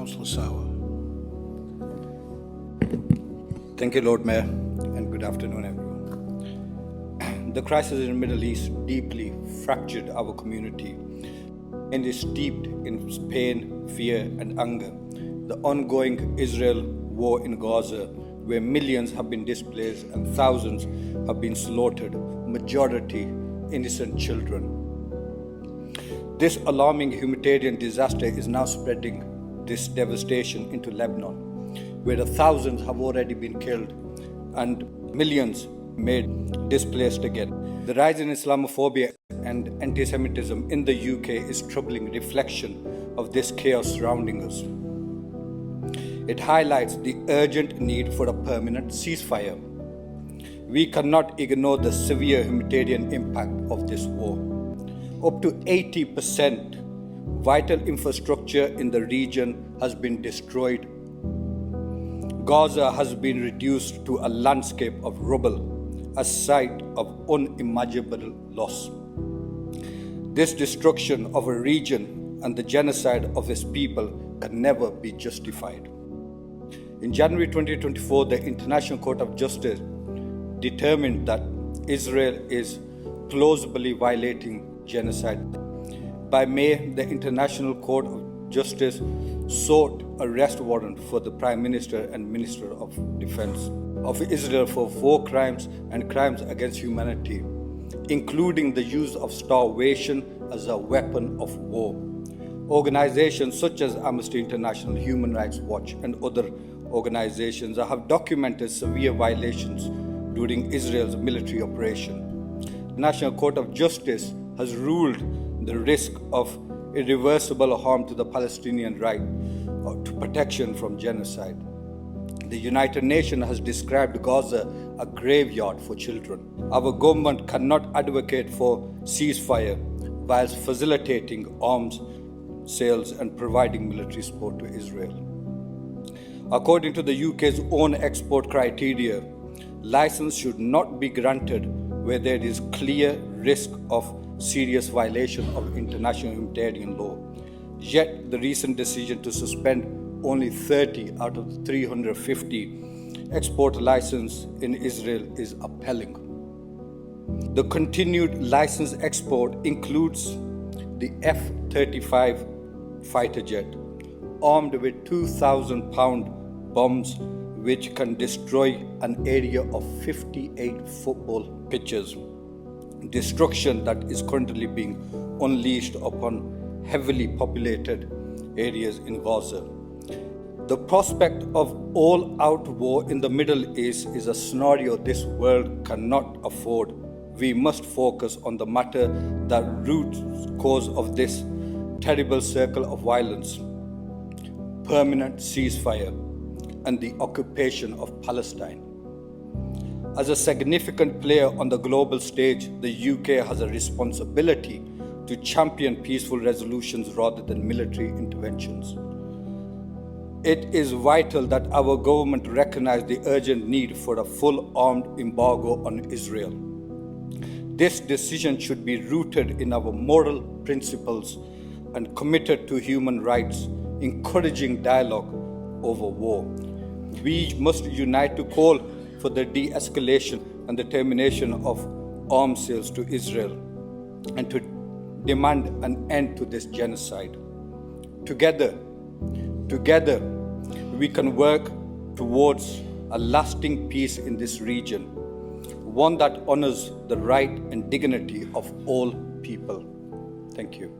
Councillor Sarwar. Thank you, Lord Mayor, and good afternoon, everyone. The crisis in the Middle East deeply fractured our community and is steeped in pain, fear, and anger. The ongoing Israel war in Gaza, where millions have been displaced and thousands have been slaughtered, majority innocent children. This alarming humanitarian disaster is now spreading this devastation into Lebanon, where thousands have already been killed and millions made displaced again. The rise in Islamophobia and antisemitism in the UK is troubling reflection of this chaos surrounding us. It highlights the urgent need for a permanent ceasefire. We cannot ignore the severe humanitarian impact of this war. Up to 80% vital infrastructure in the region has been destroyed. Gaza has been reduced to a landscape of rubble, a site of unimaginable loss. This destruction of a region and the genocide of its people can never be justified. In January 2024, the International Court of Justice determined that Israel is plausibly violating genocide. By May, the International Court of Justice sought arrest warrant for the Prime Minister and Minister of Defense of Israel for war crimes and crimes against humanity, including the use of starvation as a weapon of war. Organizations such as Amnesty International, Human Rights Watch, and other organizations have documented severe violations during Israel's military operation. The National Court of Justice has ruled the risk of irreversible harm to the Palestinian right to protection from genocide. The United Nations has described Gaza a graveyard for children. Our government cannot advocate for ceasefire whilst facilitating arms sales and providing military support to Israel. According to the UK's own export criteria, license should not be granted where there is clear risk of serious violation of international humanitarian law. Yet, the recent decision to suspend only 30 out of 350 export licenses in Israel is appalling. The continued license export includes the F-35 fighter jet, armed with 2,000-pound bombs which can destroy an area of 58 football pitches. Destruction that is currently being unleashed upon heavily populated areas in Gaza. The prospect of all-out war in the Middle East is a scenario this world cannot afford. We must focus on the matter that root cause of this terrible circle of violence: permanent ceasefire and the occupation of Palestine. As a significant player on the global stage, the UK has a responsibility to champion peaceful resolutions rather than military interventions. It is vital that our government recognize the urgent need for a full armed embargo on Israel. This decision should be rooted in our moral principles and committed to human rights, encouraging dialogue over war. We must unite to call for the de-escalation and the termination of arms sales to Israel and to demand an end to this genocide. Together, we can work towards a lasting peace in this region, one that honors the right and dignity of all people. Thank you.